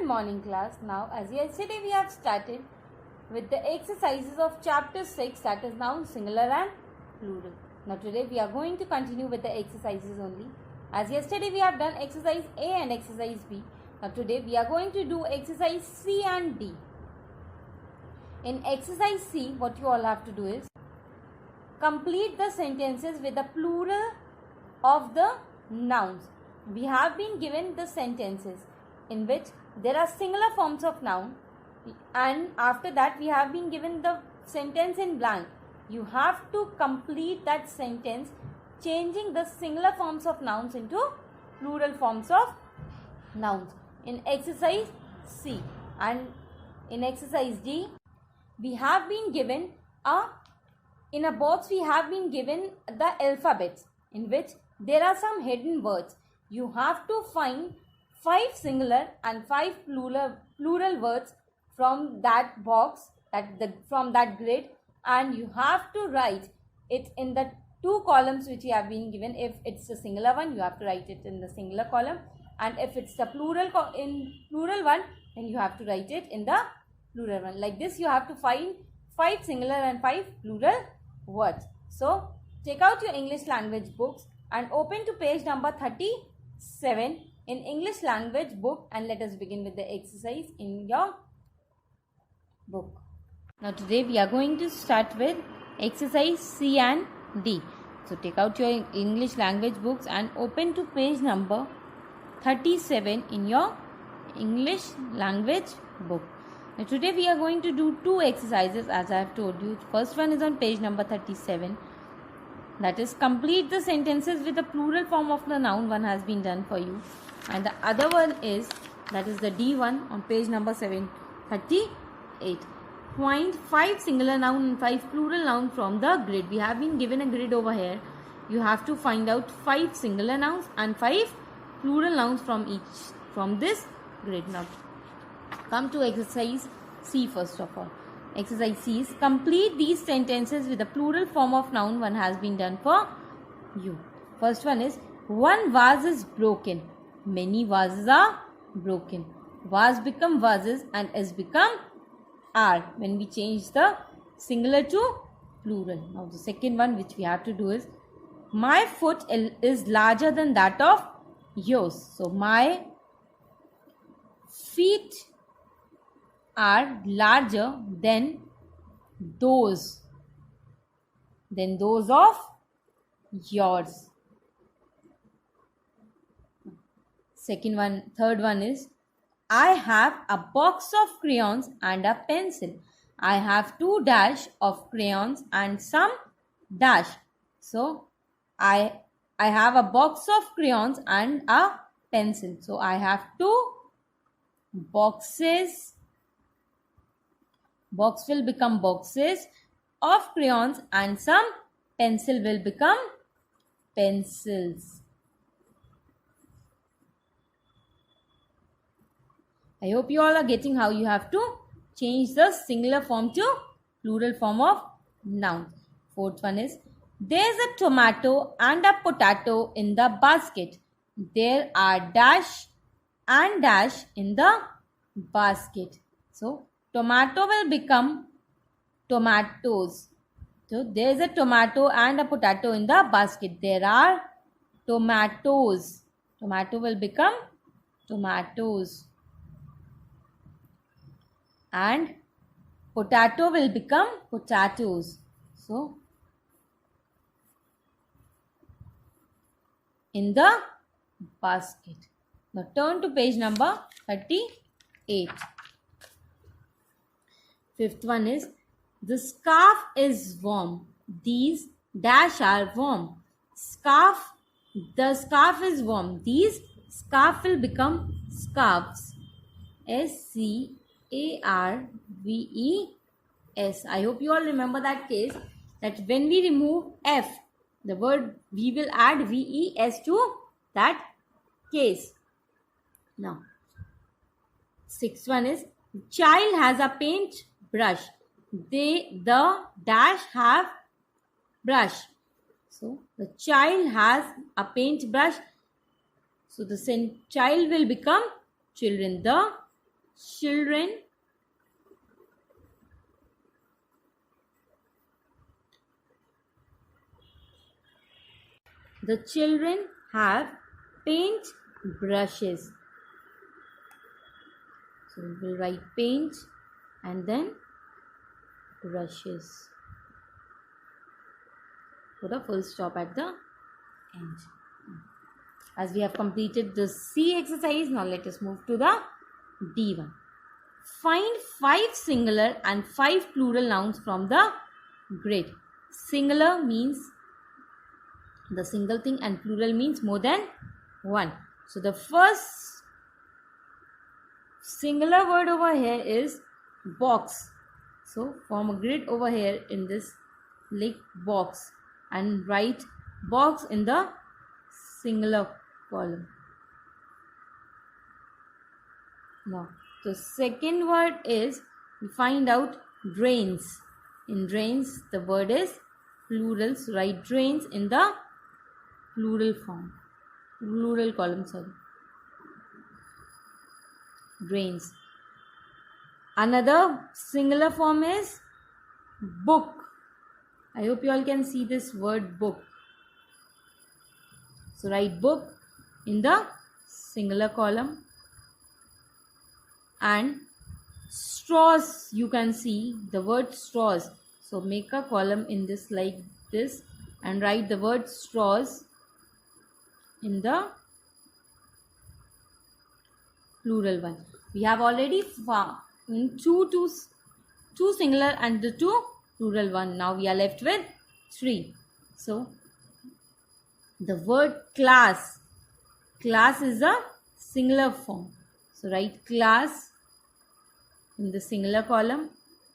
Good morning class. Now as yesterday we have started with the exercises of chapter 6, that is noun singular and plural. Now today we are going to continue with the exercises only. As yesterday we have done exercise A and exercise B. Now today we are going to do exercise C and D. In exercise C, what you all have to do is complete the sentences with the plural of the nouns. We have been given the sentences in which there are singular forms of noun, and after that we have been given the sentence in blank. You have to complete that sentence changing the singular forms of nouns into plural forms of nouns in exercise C. And in exercise D, we have been given in a box we have been given the alphabets in which there are some hidden words. You have to find 5 singular and 5 plural words from that box, from that grid, and you have to write it in the 2 columns which you have been given. If it's a singular one, you have to write it in the singular column, and if it's the plural one, then you have to write it in the plural one. Like this, you have to find 5 singular and 5 plural words. So take out your English language books and open to page number 37 in English language book, and let us begin with the exercise in your book. Now today we are going to start with exercise C and D. So take out your English language books and open to page number 37 in your English language book. Now today we are going to do 2 exercises, as I have told you. First one is on page number 37. That is, complete the sentences with the plural form of the noun. One has been done for you. And the other one is, that is the D one on page number 738. Find 5 singular noun and 5 plural noun from the grid. We have been given a grid over here. You have to find out 5 singular nouns and 5 plural nouns from this grid. Now come to exercise C first of all. Exercise C is complete these sentences with the plural form of noun. One has been done for you. First one is, one vase is broken. Many vases are broken. Vase become vases and is become are when we change the singular to plural. Now the second one which we have to do is, my foot is larger than that of yours. So my feet are larger than those of yours. Third one is, I have a box of crayons and a pencil. I have 2 dash of crayons and some dash. So I have a box of crayons and a pencil. So I have 2 boxes. Box will become boxes of crayons and some pencil will become pencils. I hope you all are getting how you have to change the singular form to plural form of noun. Fourth one is, there's a tomato and a potato in the basket. There are dash and dash in the basket. So tomato will become tomatoes. So there's a tomato and a potato in the basket. There are tomatoes. Tomato will become tomatoes. And potato will become potatoes. So in the basket. Now turn to page number 38. Fifth one is, the scarf is warm. These dash are warm. The scarf is warm. These scarf will become scarves. SCARVES. I hope you all remember that case, that when we remove F, the word we will add VES to that case. Now, sixth one is, child has a paint brush. The dash have brush. So the child has a paint brush. So the child will become children. The children. The children have paint brushes. So we will write paint and then brushes. Put a full stop at the end. As we have completed the C exercise, now let us move to the D one. Find 5 singular and 5 plural nouns from the grid. Singular means the single thing and plural means more than one. So the first singular word over here is box. So form a grid over here in this like box and write box in the singular column. Now the second word is, we find out drains. In drains the word is plural, so write drains in the plural form, plural column, drains. Another singular form is book. I hope you all can see this word book. So write book in the singular column. And straws, you can see the word straws. So make a column in this like this and write the word straws in the plural one. We have already found two singular and the 2 plural one. Now we are left with 3. So the word class. Class is a singular form. So write class in the singular column.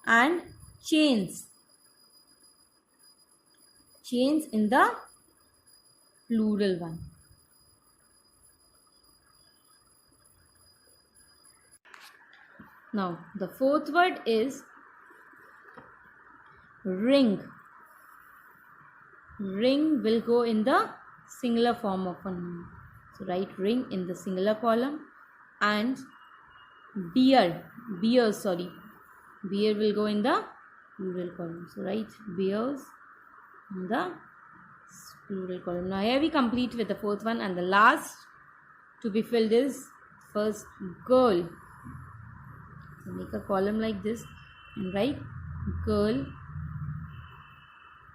And chains. Chains in the plural one. Now the fourth word is ring. Ring will go in the singular form of a noun. So write ring in the singular column. And beer will go in the plural column. So write beers in the plural column. Now here we complete with the fourth one, and the last to be filled is first girl. So make a column like this and write girl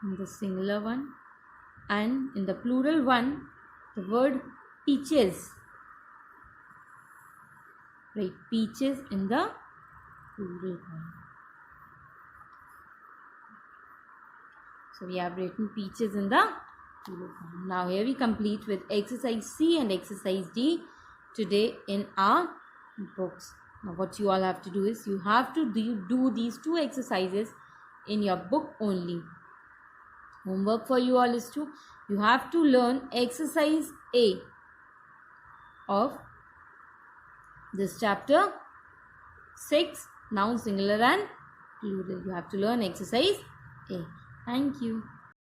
in the singular one, and in the plural one the word peaches. Write peaches in the plural column. So we have written peaches in the plural form. Now here we complete with exercise C and exercise D today in our books. Now what you all have to do is, you have to do these 2 exercises in your book only. Homework for you all is you have to learn exercise A of this chapter 6, noun singular and plural. You have to learn exercise A. Thank you.